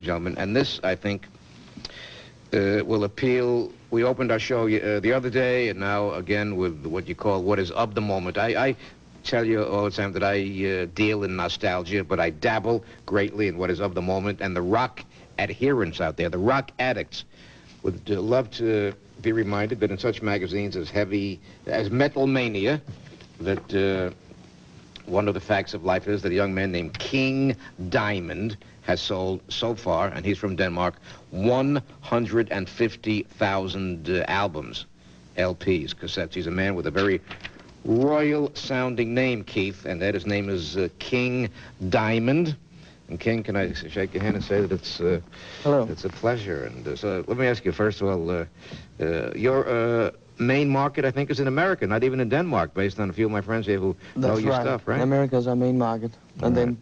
gentlemen, and this, I think, will appeal. We opened our show the other day, and now again with what you call what is of the moment. I tell you all the time that I deal in nostalgia, but I dabble greatly in what is of the moment, and the rock adherents out there, the rock addicts, would love to be reminded that in such magazines as Metal Mania, that one of the facts of life is that a young man named King Diamond has sold so far, and he's from Denmark, 150,000 albums, LPs, cassettes. He's a man with a very royal-sounding name, Keith, and that his name is King Diamond. And King, can I shake your hand and say that it's hello. It's a pleasure. And so let me ask you first of all, your main market, I think, is in America, not even in Denmark, based on a few of my friends here who know your stuff, right? America is our main market, and then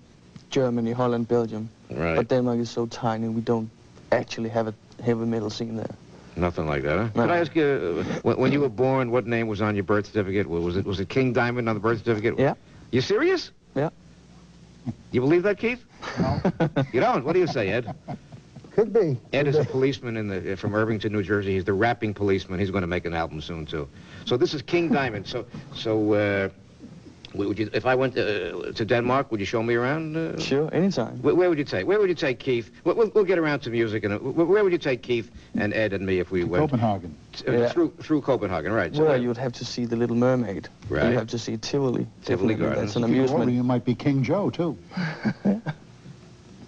Germany, Holland, Belgium. Right. But Denmark is so tiny, we don't actually have a heavy metal scene there. Nothing like that, huh? No. Could I ask you, when you were born, what name was on your birth certificate? Was it King Diamond on the birth certificate? Yeah. You serious? Yeah. You believe that, Keith? No. You don't? What do you say, Ed? Could be. Ed is a policeman from Irvington, New Jersey. He's the rapping policeman. He's going to make an album soon, too. So this is King Diamond. So would you, if I went to Denmark, would you show me around? Sure, anytime. Where would you take? Where would you take Keith? We'll get around to music, and where would you take Keith and Ed and me if we went? Copenhagen. Through Copenhagen, right? So well, you would have to see the Little Mermaid. Right. You have to see Tivoli. Tivoli Gardens. That's an If you go over, amusement. you might be King Joe, too.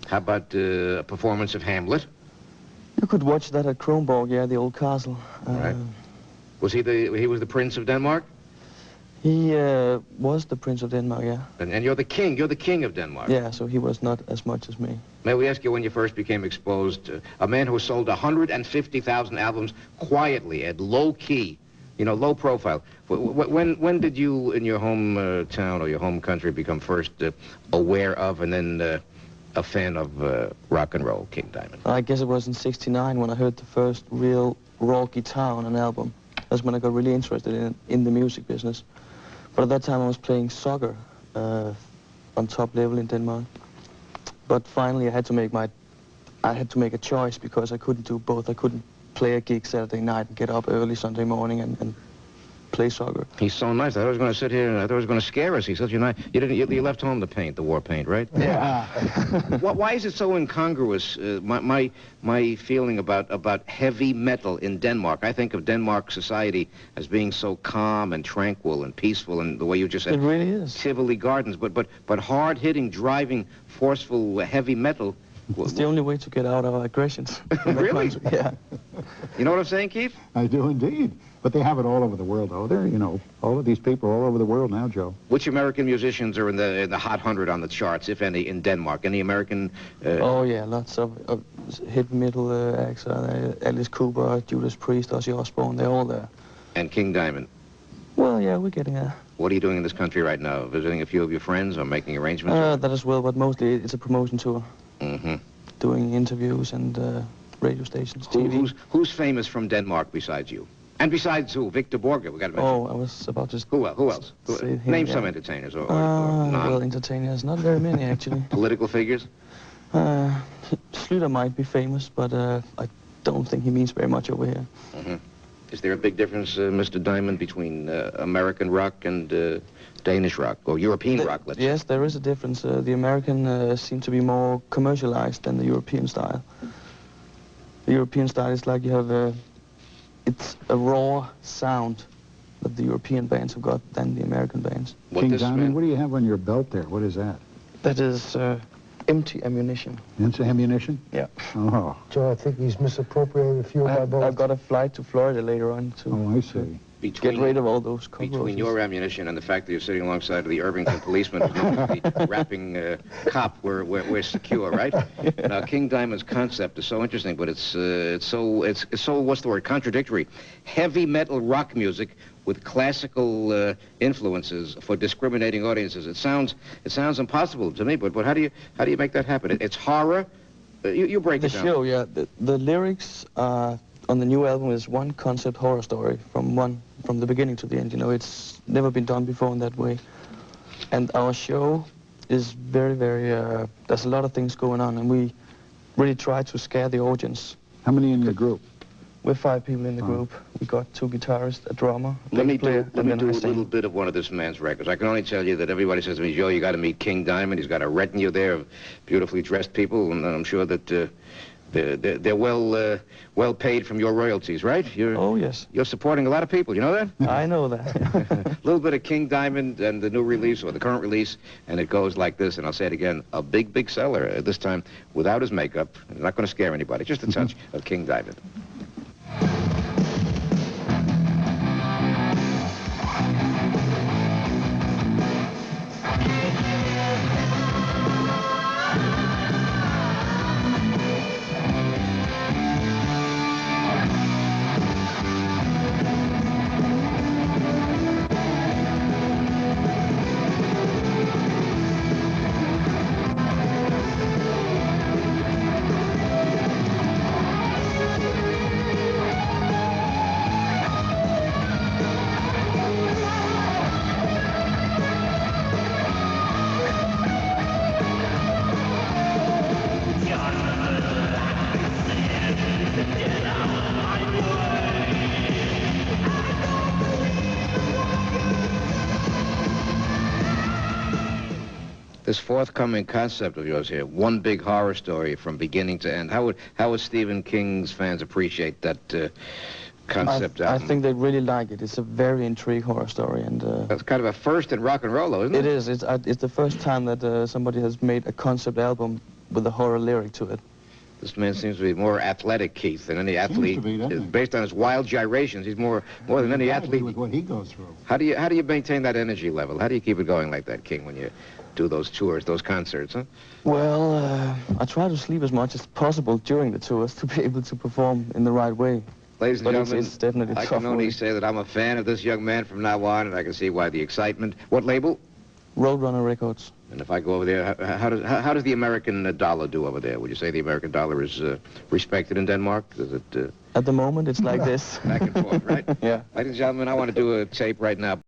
How about a performance of Hamlet? You could watch that at Kronborg, yeah, the old castle. Right. Was he was the Prince of Denmark? He was the Prince of Denmark, yeah. And you're the king. You're the king of Denmark. Yeah, so he was not as much as me. May we ask you when you first became exposed? A man who sold 150,000 albums quietly, at low key, you know, low profile. When did you, in your hometown or your home country, become first aware of and then a fan of rock and roll, King Diamond? I guess it was in '69 when I heard the first real raw guitar on an album. That's when I got really interested in the music business. But at that time I was playing soccer on top level in Denmark. But finally I had to make a choice because I couldn't do both. I couldn't play a gig Saturday night and get up early Sunday morning and play soccer. He's so nice. I thought he was going to sit here and I thought he was going to scare us. He's such a nice... You left home to paint, the war paint, right? Yeah. Why is it so incongruous, my feeling about heavy metal in Denmark? I think of Denmark society as being so calm and tranquil and peaceful, and the way you just said... It really is. Tivoli Gardens, but hard-hitting, driving, forceful, heavy metal... It's the only way to get out of our aggressions. Really? Yeah. You know what I'm saying, Keith? I do indeed. But they have it all over the world, though. They're, you know, all of these people are all over the world now, Joe. Which American musicians are in the Hot 100 on the charts, if any, in Denmark? Any American... Oh, yeah, lots of heavy metal acts. Alice Cooper, Judas Priest, Ozzy Osbourne, they're all there. And King Diamond? Well, yeah, we're getting there. What are you doing in this country right now? Visiting a few of your friends or making arrangements? That as well, but mostly it's a promotion tour. Mm-hmm. Doing interviews and radio stations, TV. Who's famous from Denmark besides you? And besides who? Victor Borge, we got to mention. Oh, I was about to... Who else? Name some entertainers or non. Well, entertainers, not very many, actually. Political figures? Sluter might be famous, but I don't think he means very much over here. Mm-hmm. Is there a big difference, Mr. Diamond, between American rock and Danish rock, or European rock, let's say? Yes, there is a difference. The American seem to be more commercialized than the European style. The European style is like you have it's a raw sound that the European bands have got than the American bands. King Diamond, what do you have on your belt there? What is that? That is empty ammunition. Empty ammunition? Yeah. Oh. Joe, I think he's misappropriated a few of my bullets. I've got a flight to Florida later on to Oh, I see. get rid of all those cockroaches. Between your ammunition and the fact that you're sitting alongside of the Irvington policeman who's known as the rapping cop, we're secure, right? Yeah. Now, King Diamond's concept is so interesting, but it's so what's the word? Contradictory. Heavy metal rock music with classical influences for discriminating audiences. It sounds impossible to me, but how do you make that happen? It's horror. You break it down. The show, yeah. The lyrics on the new album is one concept horror story from the beginning to the end. You know, it's never been done before in that way. And our show is very, very, there's a lot of things going on, and we really try to scare the audience. How many in your group? We're 5 people in the group. We got 2 guitarists, a drummer, a Let me bass player, do and then a I sing. little bit of one of this man's records. I can only tell you that everybody says to me, Joe, you got to meet King Diamond. He's got a retinue there of beautifully dressed people, and I'm sure that they're well paid from your royalties, right? Oh, yes. You're supporting a lot of people, you know that? I know that. A little bit of King Diamond and the new release, or the current release, and it goes like this, and I'll say it again, a big, big seller, this time without his makeup. I'm not going to scare anybody, just a touch of King Diamond. This forthcoming concept of yours here, one big horror story from beginning to end. How would Stephen King's fans appreciate that concept I album? think they really like it. It's a very intriguing horror story, and That's kind of a first in rock and roll, though, isn't it? it is. It's the first time that somebody has made a concept album with a horror lyric to it. This man seems to be more athletic, Keith, than any athlete. to be, doesn't he? Based on his wild gyrations, he's more than any athlete. With what he goes through. How do you maintain that energy level? How do you keep it going like that, King, when you do those tours, those concerts, huh? Well, I try to sleep as much as possible during the tours to be able to perform in the right way. Ladies and But gentlemen, it's definitely I tough can only work. say that I'm a fan of this young man from now on, and I can see why the excitement. What label? Roadrunner Records. And if I go over there, how does the American dollar do over there? Would you say the American dollar is respected in Denmark? Is it At the moment, it's like this. back and forth, right? Yeah. Ladies and gentlemen, I want to do a tape right now.